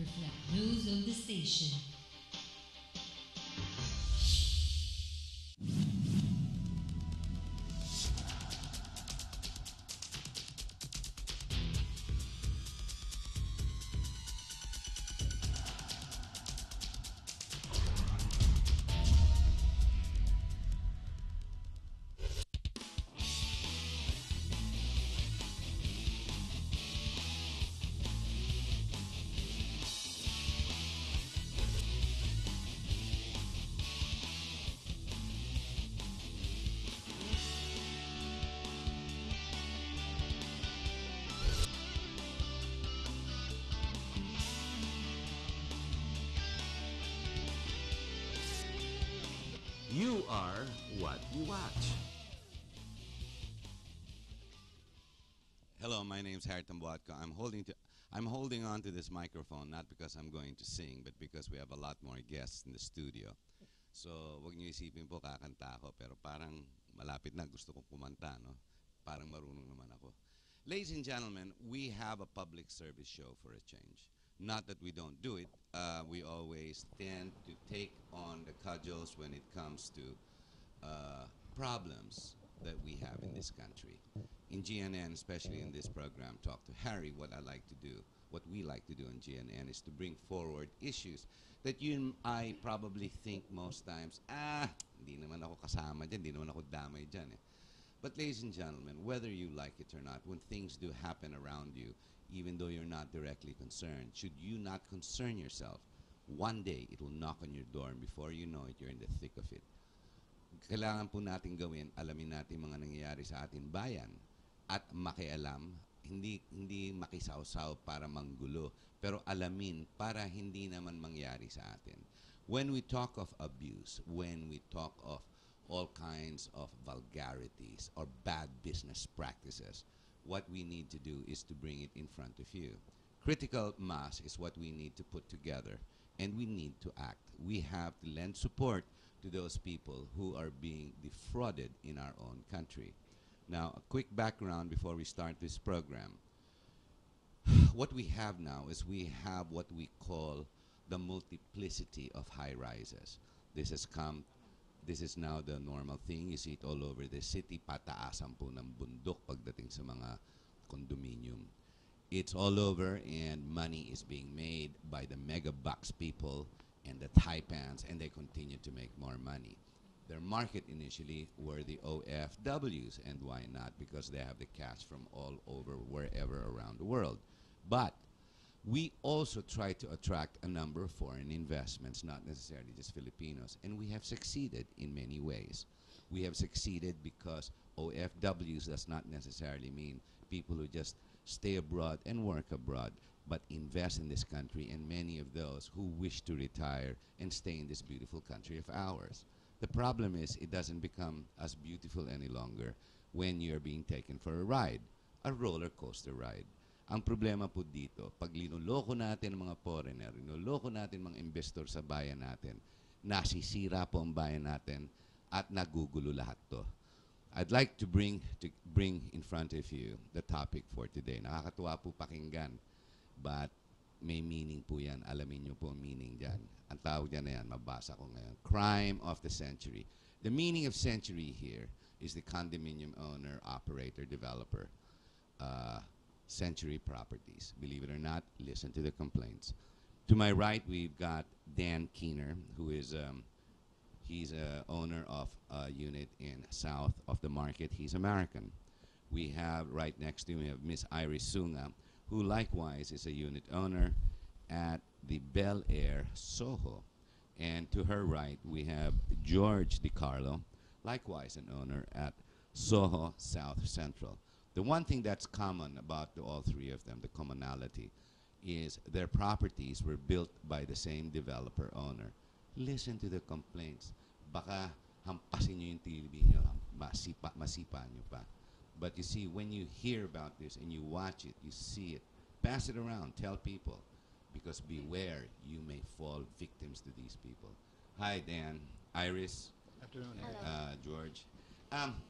reflect those of the station. You are what you watch. Hello, my name's Harry Tambuatko. I'm holding on to this microphone not because I'm going to sing, but because we have a lot more guests in the studio. So, wag niyo isipin po kakanta ako, pero parang malapit na gusto kong kumanta, no? Parang marunong naman ako. Ladies and gentlemen, we have a public service show for a change. Not that we don't do it. We always tend to take on the cudgels when it comes to problems that we have in this country. In GNN, especially in this program, Talk to Harry, what I like to do, what we like to do in GNN is to bring forward issues that you and I probably think most times, hindi naman ako kasama dyan, hindi naman ako damay dyan. Eh. But ladies and gentlemen, whether you like it or not, when things do happen around you, even though you're not directly concerned, should you not concern yourself, one day it will knock on your door and before you know it, you're in the thick of it. Kailangan po natin gawin, alamin natin mga nangyayari sa ating bayan at makialam, hindi makisawsaw para manggulo, pero alamin para hindi naman mangyari sa atin. When we talk of abuse, when we talk of all kinds of vulgarities or bad business practices, what we need to do is to bring it in front of you. Critical mass is what we need to put together, and we need to act. We have to lend support to those people who are being defrauded in our own country. Now, a quick background before we start this program. What we have now is we have what we call the multiplicity of high rises. This is now the normal thing. You see it all over the city. Pataasan po ng bundok pagdating sa mga condominium. It's all over, and money is being made by the mega bucks people and the taipans, and they continue to make more money. Their market initially were the OFWs, and why not? Because they have the cash from all over, wherever around the world. But we also try to attract a number of foreign investments, not necessarily just Filipinos, and we have succeeded in many ways. We have succeeded because OFWs does not necessarily mean people who just stay abroad and work abroad, but invest in this country, and many of those who wish to retire and stay in this beautiful country of ours. The problem is it doesn't become as beautiful any longer when you're being taken for a ride, a roller coaster ride. Ang problema po dito, pag linuloko natin ang mga foreigner, linuloko natin mga investor sa bayan natin, nasisira po ang bayan natin at nagugulo lahat to. I'd like to bring in front of you the topic for today. Nakakatuwa po pakinggan, but may meaning po yan. Alamin niyo po ang meaning dyan. Ang tawag dyan na yan, mabasa ko ngayon. Crime of the century. The meaning of century here is the condominium owner, operator, developer. Century Properties. Believe it or not, listen to the complaints. To my right, we've got Dan Keener, who is he's a owner of a unit in south of the market. He's American. We have right next to him, we have Miss Iris Sunga, who likewise is a unit owner at the Bel Air Soho. And to her right, we have George DiCarlo, likewise an owner at Soho South Central. The one thing that's common about all three of them, the commonality, is their properties were built by the same developer owner. Listen to the complaints. Baka hampasin nyo yung TV nyo, masipa nyo pa. But you see, when you hear about this and you watch it, you see it, pass it around, tell people, because beware, you may fall victims to these people. Hi, Dan, Iris, Afternoon. George.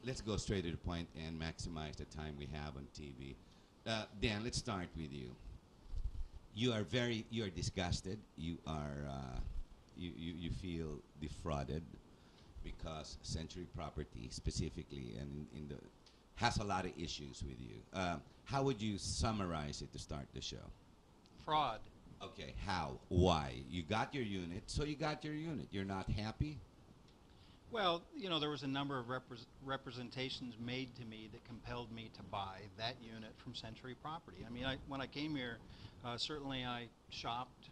Let's go straight to the point and maximize the time we have on TV. Dan, let's start with you. you are disgusted. You are you feel defrauded because Century Property specifically and in the has a lot of issues with you. How would you summarize it to start the show? Fraud. Okay, how? Why? You got your unit, so you got your unit. You're not happy? Well, you know, there was a number of representations made to me that compelled me to buy that unit from Century Property. I mean, when I came here, certainly I shopped,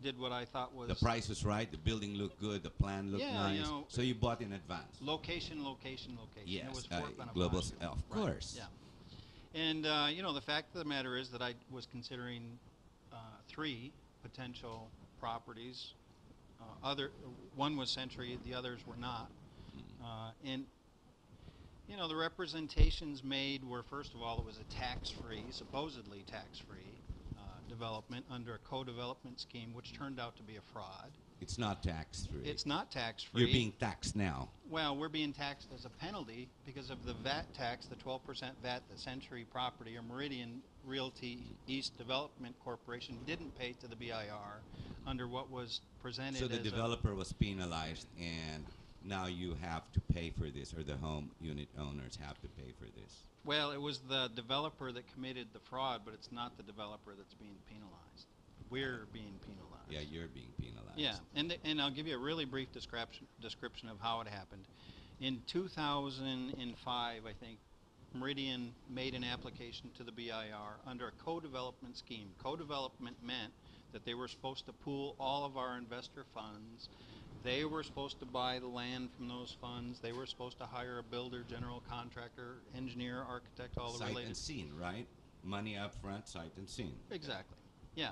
did what I thought was... The price was right, the building looked good, the plan looked nice, you know, so you bought in advance. Location, location, location. Yes, It was Fort global, Bonifacio. of Right, course. Yeah. And, you know, the fact of the matter is that I was considering 3 potential properties. One was Century, the others were not. And, you know, the representations made were, first of all, it was a tax-free, supposedly tax-free development under a co-development scheme, which turned out to be a fraud. It's not tax-free. It's not tax-free. You're being taxed now. Well, we're being taxed as a penalty because of the VAT tax, the 12% VAT that Century Property or Meridian Realty East Development Corporation didn't pay to the BIR under what was presented So the as developer was penalized, and now you have to pay for this, or the home unit owners have to pay for this. Well, it was the developer that committed the fraud, but it's not the developer that's being penalized. We're being penalized. Yeah, you're being penalized. Yeah, and I'll give you a really brief description of how it happened. In 2005, I think, Meridian made an application to the BIR under a co-development scheme. Co-development meant that they were supposed to pool all of our investor funds. They were supposed to buy the land from those funds. They were supposed to hire a builder, general contractor, engineer, architect, all the Sight related. and scene, right? Money up front, sight and scene. Exactly. Yeah.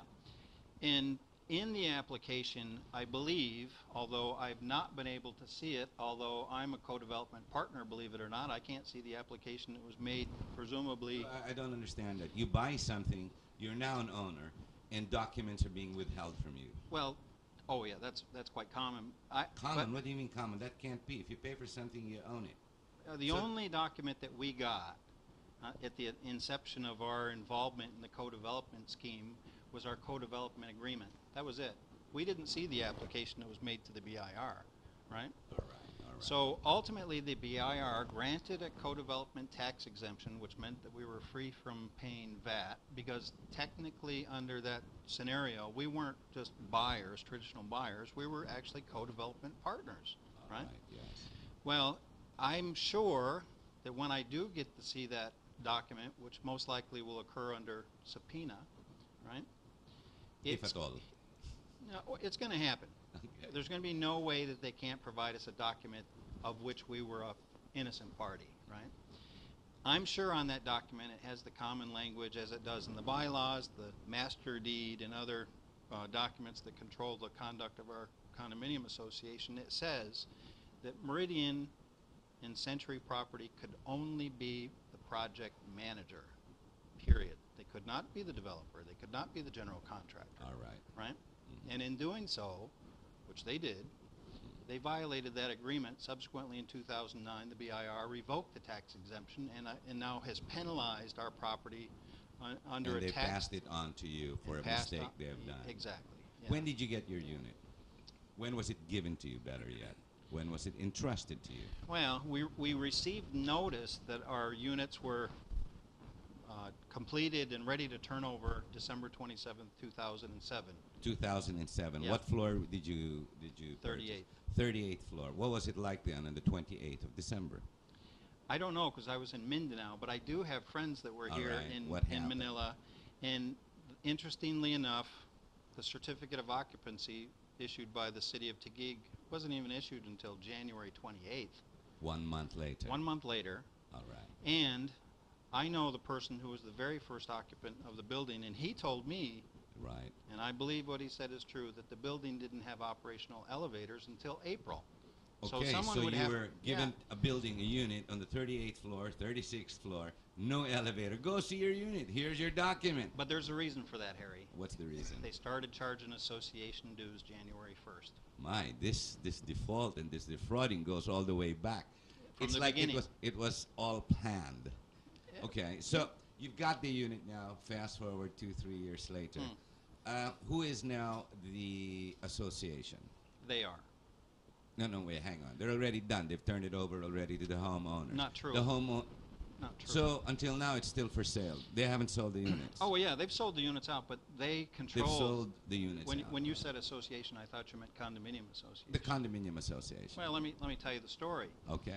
And in the application, I believe, although I've not been able to see it, although I'm a co-development partner, believe it or not, I can't see the application that was made, presumably. I don't understand that. You buy something, you're now an owner, and documents are being withheld from you. Well, oh yeah, that's quite common. Common? What do you mean common? That can't be. If you pay for something, you own it. The only document that we got at the inception of our involvement in the co-development scheme was our co-development agreement. That was it. We didn't see the application that was made to the BIR, right? All right, all right. So ultimately the BIR granted a co-development tax exemption, which meant that we were free from paying VAT, because technically under that scenario, we weren't just buyers, traditional buyers, we were actually co-development partners, All right? Yes. Well, I'm sure that when I do get to see that document, which most likely will occur under subpoena, right? If at all. No, it's going to happen. Okay. There's going to be no way that they can't provide us a document of which we were a innocent party, right? I'm sure on that document it has the common language as it does in the bylaws, the master deed, and other documents that control the conduct of our condominium association. It says that Meridian and Century Property could only be the project manager, period. They could not be the developer. They could not be the general contractor. All right. Right? And in doing so, which they did, they violated that agreement. Subsequently, in 2009, the BIR revoked the tax exemption and now has penalized our property under and a they tax. passed it on to you for a passed mistake on- they have done. Exactly. Yeah. When did you get your unit? When was it given to you, better yet? When was it entrusted to you? Well, we received notice that our units were completed and ready to turn over December 27th, 2007. 2007. Yeah. What floor did you 38th. 38th floor. What was it like then on the 28th of December? I don't know because I was in Mindanao, but I do have friends that were All here right. in What happened? Manila. And interestingly enough, the certificate of occupancy issued by the city of Taguig wasn't even issued until January 28th. 1 month later. 1 month later. All right. And I know the person who was the very first occupant of the building, and he told me, Right. and I believe what he said is true, that the building didn't have operational elevators until April. Okay, someone so would you have, were given a building, a unit on the 38th floor, 36th floor, no elevator. Go see your unit. Here's your document. But there's a reason for that, Harry. What's the reason? They started charging association dues January 1st. My, this default and this defrauding goes all the way back. From It's the like beginning. it was all planned. Okay, so You've got the unit now. Fast forward 2-3 years later. Who is now the association? They are. No, wait, hang on. They're already done. They've turned it over already to the homeowners. Not true. The homeowner. Not true. So until now, it's still for sale. They haven't sold the units. Oh, well, yeah, they've sold the units out, but they control. They've sold the units out. When you said association, I thought you meant condominium association. The condominium association. Well, let me tell you the story. Okay.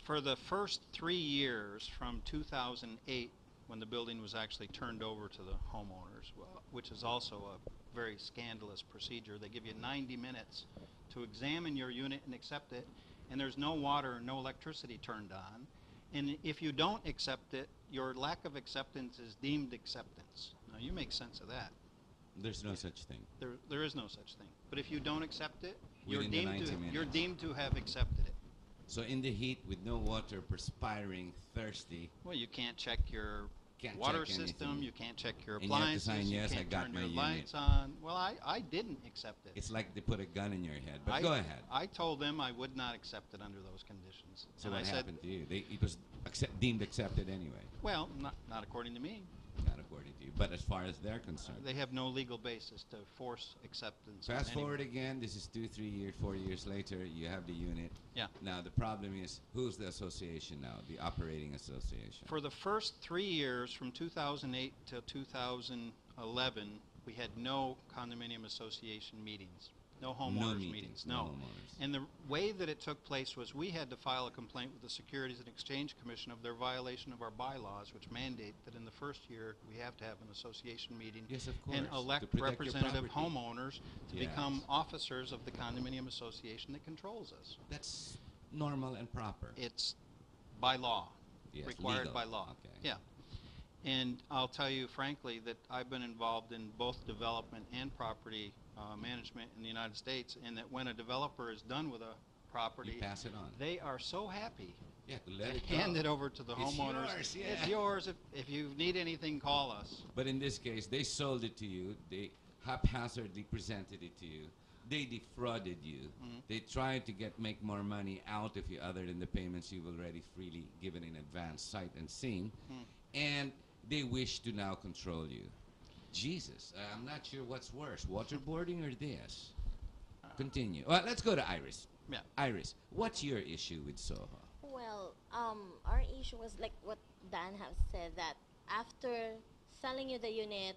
For the first 3 years from 2008, when the building was actually turned over to the homeowners, which is also a very scandalous procedure, they give you 90 minutes to examine your unit and accept it, and there's no water and no electricity turned on. And if you don't accept it, your lack of acceptance is deemed acceptance. Now, you make sense of that. There's no such thing. There is no such thing. But if you don't accept it, you're Within the 90 you're minutes. deemed to have accepted it. So in the heat, with no water, perspiring, thirsty, Well, you can't check your Can't water check system. anything. You can't check your And you have to appliances. sign, yes, I can't got turn my your unit. lights on. Well, I didn't accept it. it's like they put a gun in your head. But I, go ahead. I told them I would not accept it under those conditions. So and what I said, happened to you? It was deemed accepted anyway. well, not according to me. Not according to you. But as far as they're concerned. They have no legal basis to force acceptance. on Fast anyone. forward again, this is 2, 3 years, 4 years later, you have the unit. Yeah. Now the problem is, who's the association now, the operating association? For the first 3 years, from 2008 to 2011, we had no condominium association meetings, no homeowners meetings, no no. homeowners. And the way that it took place was we had to file a complaint with the Securities and Exchange Commission of their violation of our bylaws, which mandate that in the first year we have to have an association meeting Yes, of course. and to elect protect your representative property. homeowners to Yes. become officers of the condominium association that controls us. That's normal and proper. It's by law, Yes, required legal. by law. Okay. Yeah. And I'll tell you frankly that I've been involved in both development and property management in the United States, and that when a developer is done with a property, You pass it on. they are so happy Yeah, to to let it go. hand it over to the It's homeowners. yours, yeah. It's yours. If you need anything, call us. But in this case, they sold it to you. They haphazardly presented it to you. They defrauded you. Mhm. They tried to make more money out of you other than the payments you've already freely given in advance, sight and seen. And they wish to now control you. Jesus, I'm not sure what's worse, waterboarding or this. Continue. Well, let's go to Iris. Yeah. Iris, what's your issue with Soho? Well, our issue was like what Dan has said, that after selling you the unit,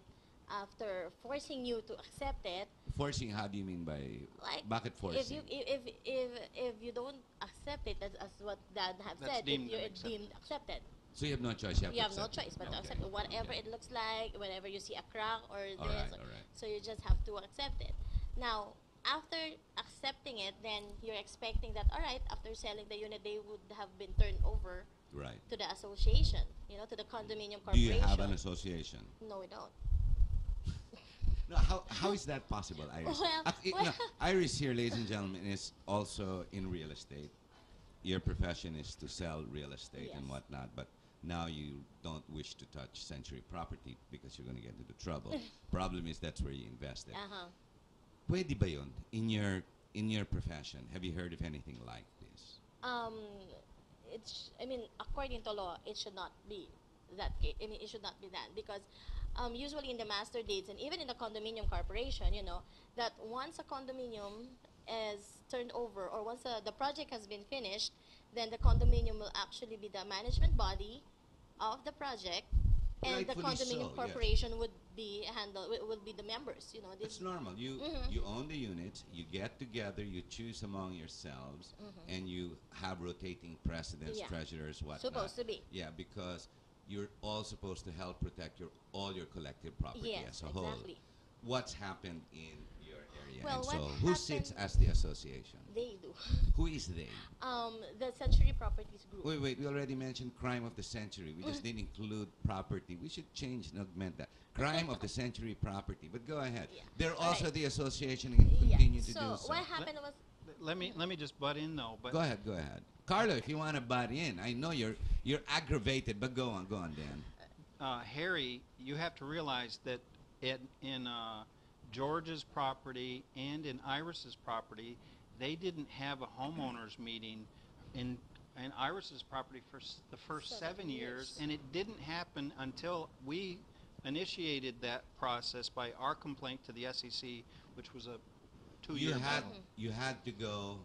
after forcing you to accept it, Forcing, how do you mean by like bucket forcing? if you don't accept it, as what Dan have That's said, deemed you're accepted. deemed accepted. So you have no choice. You have no accept it. choice but to Okay. accept it. Whatever Okay. it looks like, whenever you see a crack or this, All right. so you just have to accept it. Now, after accepting it, then you're expecting that, all right, after selling the unit, they would have been turned over Right. to the association, to the condominium Do you corporation. have an association? No, we don't. No, how is that possible, Iris? Well, No, Iris here, ladies and gentlemen, is also in real estate. Your profession is to sell real estate and Yes. whatnot, but now you don't wish to touch Century Property because you're going to get into trouble. Problem is that's where you invested. Uh-huh. Pwede ba yun in your profession? Have you heard of anything like this? According to law, it should not be that case. It should not be that, because usually in the master deeds and even in the condominium corporation, that once a condominium is turned over, or once the project has been finished, then the condominium will actually be the management body of the project, and the Rightfully so, condominium yes. corporation would be will be the members. It's normal. You own the units, you get together, you choose among yourselves, and you have rotating presidents, Yeah. treasurers, whatnot. Supposed to be. Yeah, because you're all supposed to help protect all your collective property Yes, as a whole. exactly. What's happened in your area? Well, and what so who sits happened- as the association? They do. Who is they? The Century Properties Group. Wait, we already mentioned crime of the century. We just didn't include property. We should change and augment that. Crime of the century property. But go ahead. Yeah. They're All also right. the association and continue to so do so. what happened was, Let me just butt in though. But Go ahead. Carlo, if you want to butt in. I know you're aggravated, but go on, Dan. Harry, you have to realize that in George's property and in Iris's property, they didn't have a homeowners meeting and Iris's property for the first 7 7 years, years. and it didn't happen until we initiated that process by our complaint to the SEC, which was a 2-year battle. You had to go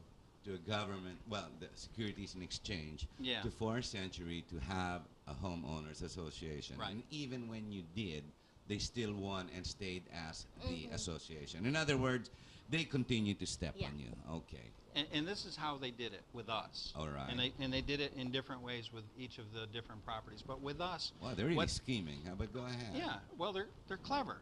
to a government, well, the Securities and Exchange, Yeah. to for a century to have a homeowners association. Right. And even when you did, they still won and stayed as the association. In other words, they continue to step Yeah. on you. Okay. And this is how they did it with us. All right. And they did it in different ways with each of the different properties. But with us, Well, they're really what- scheming. How about go ahead? yeah, well, they're clever.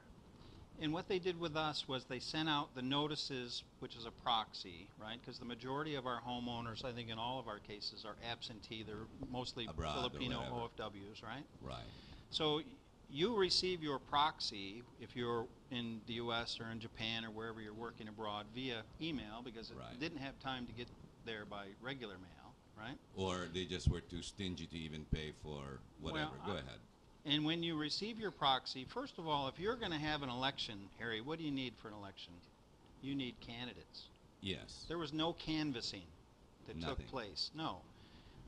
And what they did with us was they sent out the notices, which is a proxy, right? Because the majority of our homeowners, I think in all of our cases, are absentee. They're mostly Abroad or Filipino whatever. OFWs, right? Right. So you receive your proxy if you're in the U.S. or in Japan or wherever you're working abroad via email, because it Right. didn't have time to get there by regular mail, right? Or they just were too stingy to even pay for whatever. Well, go ahead. And when you receive your proxy, first of all, if you're going to have an election, Harry, what do you need for an election? You need candidates. Yes. There was no canvassing that Nothing. took place. No.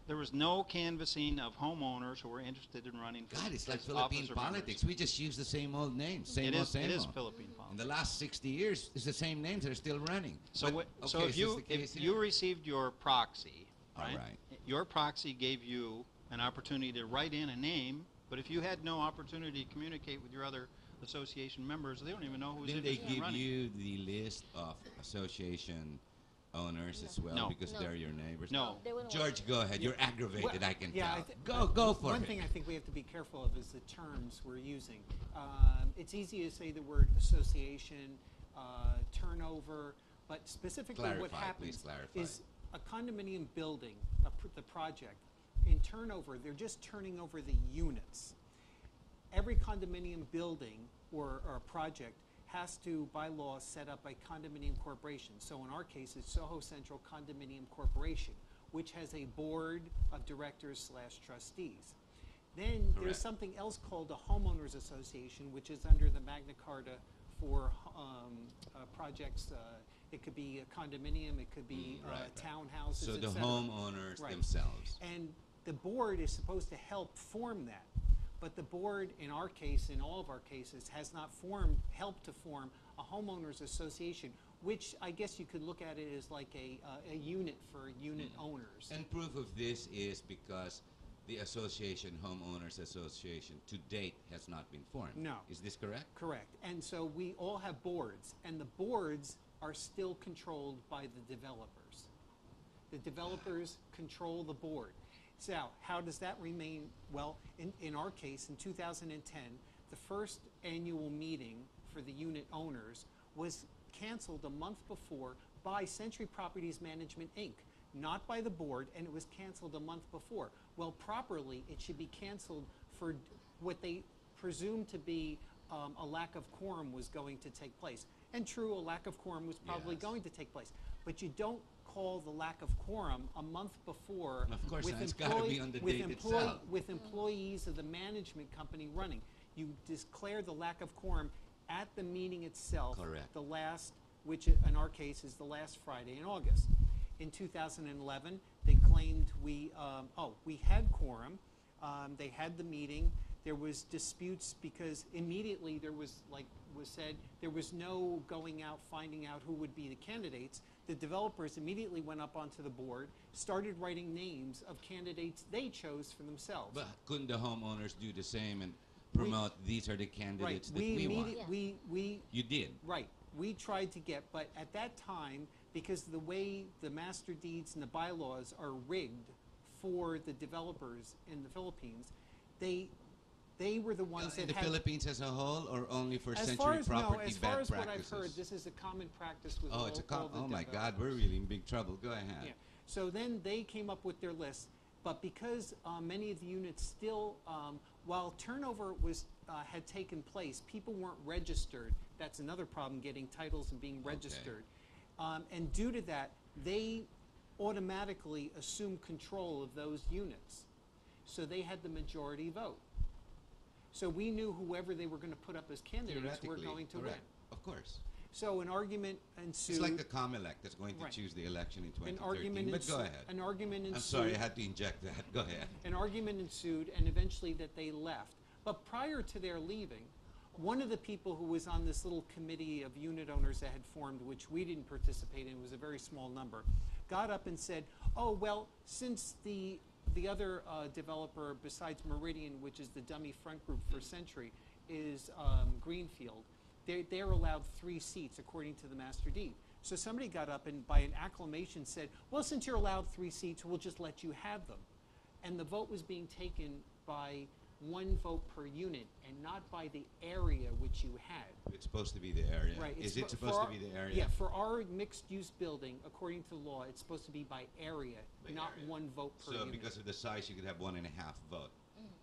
There was no canvassing of homeowners who were interested in running for God, it's like as Philippine officer politics. members. We just use the same old names. Same It old, is, same it is old. Philippine In politics. the last 60 years, it's the same names that are still running. So, But, so okay, if you this the case if here? you received your proxy, All right? right. Your proxy gave you an opportunity to write in a name, but if you had no opportunity to communicate with your other association members, they don't even know who's Didn't they interested in give running. you the list of association owners as well No. because No. they're your neighbors? No. They wouldn't George, go ahead. You're aggravated, Well, I can yeah, tell. Go for one it. thing I think we have to be careful of is the terms we're using. It's easy to say the word association, turnover, but specifically what Clarify, please happens clarify. is a condominium building, the project, in turnover, they're just turning over the units. Every condominium building or project has to, by law, set up a condominium corporation. So in our case, it's Soho Central Condominium Corporation, which has a board of directors / trustees. Then Correct. there's something else called a homeowners association, which is under the Magna Carta for projects. It could be a condominium, it could be right. townhouses, So et the cetera. homeowners Right. themselves. And the board is supposed to help form that. But the board, in our case, in all of our cases, has not helped to form a homeowners association, which I guess you could look at it as like a unit for unit owners. And proof of this is because the association, Homeowners Association, to date has not been formed. No. Is this correct? Correct. And so we all have boards, and the boards are still controlled by the developers. The developers control the board. So how does that remain? Well, in our case, in 2010, the first annual meeting for the unit owners was canceled a month before by Century Properties Management, Inc., not by the board, and it was canceled a month before. Well, properly, it should be canceled for what they presumed to be a lack of quorum was going to take place. And true, a lack of quorum was probably Yes. going to take place. But you don't call the lack of quorum a month before Of course, with, it's gotta be on the date itself. with employees of the management company running. You declare the lack of quorum at the meeting itself. Correct. The last, which in our case is the last Friday in August. In 2011, they claimed we had quorum. They had the meeting. There was disputes because immediately there was, like was said, there was no going out, finding out who would be the candidates. The developers immediately went up onto the board, started writing names of candidates they chose for themselves. But couldn't the homeowners do the same and promote these are the candidates that we want? We You did. Right. We tried to get, but at that time, because the way the master deeds and the bylaws are rigged for the developers in the Philippines, they were the ones In that the had. Philippines as a whole, or only for As Century far as Property as bad far as practices? what I've heard, this is a common practice with Oh, all, it's a all the oh my God, developers. we're really in big trouble. Go ahead. Yeah. So then they came up with their list, but because many of the units still, while turnover was had taken place, people weren't registered. That's another problem, getting titles and being registered. And due to that, they automatically assumed control of those units. So they had the majority vote. So we knew whoever they were going to put up as candidates were Theoretically, going to correct. win. Of course. So an argument ensued. It's like the COMELEC that's going to Right. choose the election in An 2013. argument But go ensued. ahead. An argument ensued. I'm sorry, I had to inject that. Go ahead. An argument ensued, and eventually that they left. But prior to their leaving, one of the people who was on this little committee of unit owners that had formed, which we didn't participate in, it was a very small number, got up and said, oh, well, since the other developer besides Meridian, which is the dummy front group for Century, is Greenfield, they're allowed 3 seats according to the master deed. So somebody got up and by an acclamation said, well, since you're allowed 3 seats, we'll just let you have them. And the vote was being taken by 1 vote per unit and not by the area which you had. It's supposed to be the area. Right. Is it's it for supposed our- to be the area? Yeah, for our mixed-use building, according to law, it's supposed to be by area, By not area. 1 vote per So unit. because of the size, you could have 1.5 vote.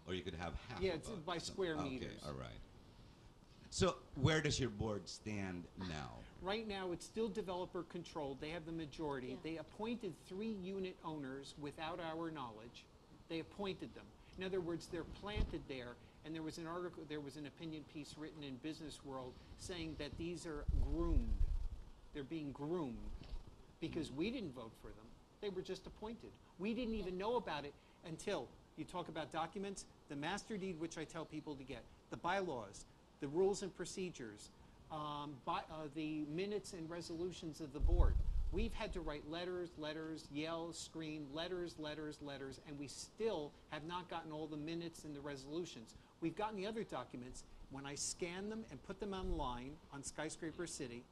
Or you could have half Yeah, a it's vote. by square okay, meters. all right. So where does your board stand now? Right now, it's still developer-controlled. They have the majority. Yeah. They appointed 3 unit owners without our knowledge. They appointed them. In other words, they're planted there, and there was an article, there was an opinion piece written in Business World saying that these are groomed. They're being groomed because we didn't vote for them. They were just appointed. We didn't even know about it until you talk about documents, the master deed, which I tell people to get, the bylaws, the rules and procedures, the minutes and resolutions of the board. We've had to write letters, yell, scream, letters, and we still have not gotten all the minutes and the resolutions. We've gotten the other documents. When I scan them and put them online on Skyscraper City,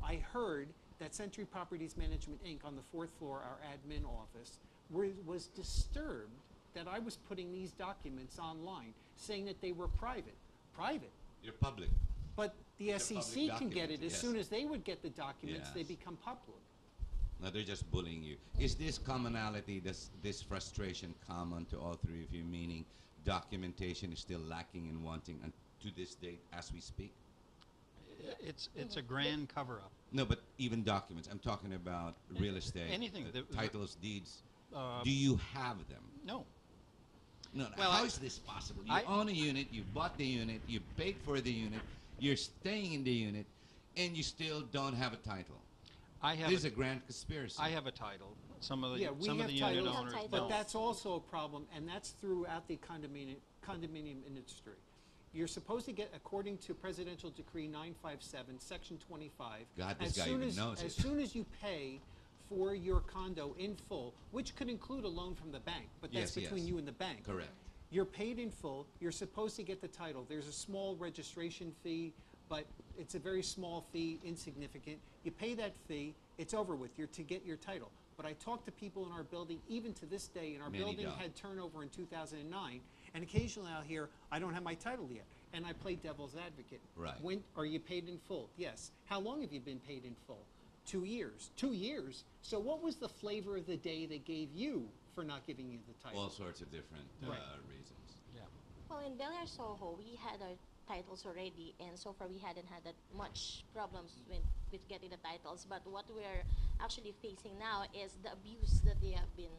I heard that Century Properties Management, Inc. on the 4th floor, our admin office, was disturbed that I was putting these documents online, saying that they were private. Private. You're public. But the They're SEC public can get it documents, as yes. soon as they would get the documents, they Yes. become public. No, they're just bullying you. Is this commonality, this frustration common to all 3 of you, meaning documentation is still lacking and wanting and to this date as we speak? It's a grand cover-up. No, but even documents. I'm talking about real estate. Anything. Titles, deeds. Uh, Do you have them? No. No, Well, how I- is this possible? You I- own a unit, you bought the unit, you paid for the unit, you're staying in the unit, and you still don't have a title. I have This is a, a grand conspiracy. I have a title. Some of the Yeah, we some of have the unit titles, owners titles. But don't. that's also a problem, and that's throughout the condominium industry. You're supposed to get, according to Presidential Decree 957, Section 25, God, this as guy soon even as, knows as it. soon as you pay for your condo in full, which could include a loan from the bank, but that's Yes, between yes. you and the bank. Correct. You're paid in full, you're supposed to get the title. There's a small registration fee, but it's a very small fee, insignificant. You pay that fee, it's over with, you're to get your title. But I talk to people in our building, even to this day, and our Many building don't. had turnover in 2009, and occasionally I'll hear, I don't have my title yet. And I play devil's advocate. Right. When are you paid in full? Yes. How long have you been paid in full? 2 years. 2 years? So what was the flavor of the day they gave you for not giving you the title? All sorts of different Right. reasons. Yeah. Well, in Bel Air Soho, we had our titles already, and so far we hadn't had that much problems with getting the titles. But what we're actually facing now is the abuse that they have been.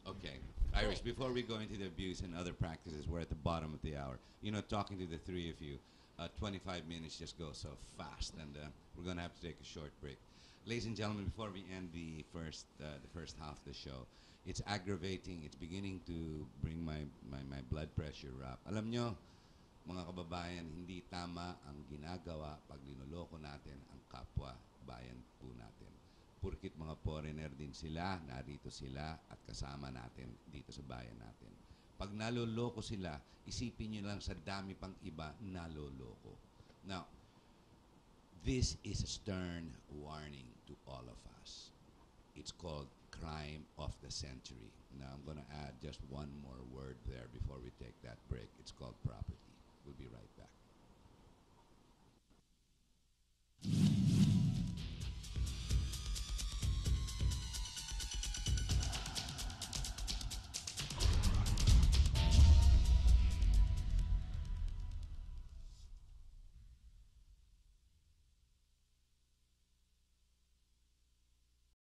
Okay. Iris, Right. before we go into the abuse and other practices, we're at the bottom of the hour. You know, talking to the 3 of you, 25 minutes just go so fast, and we're going to have to take a short break. Ladies and gentlemen, before we end the first half of the show, it's aggravating. It's beginning to bring my blood pressure up. Alam nyo, mga kababayan, hindi tama ang ginagawa pag ninoloko natin ang kapwa bayan po natin. Purkit mga foreigner din sila, narito sila at kasama natin dito sa bayan natin. Pag naloloko sila, isipin nyo lang sa dami pang iba naloloko. Now, this is a stern warning to all of us. It's called crime of the century. Now, I'm going to add just one more word there before we take that break. It's called property.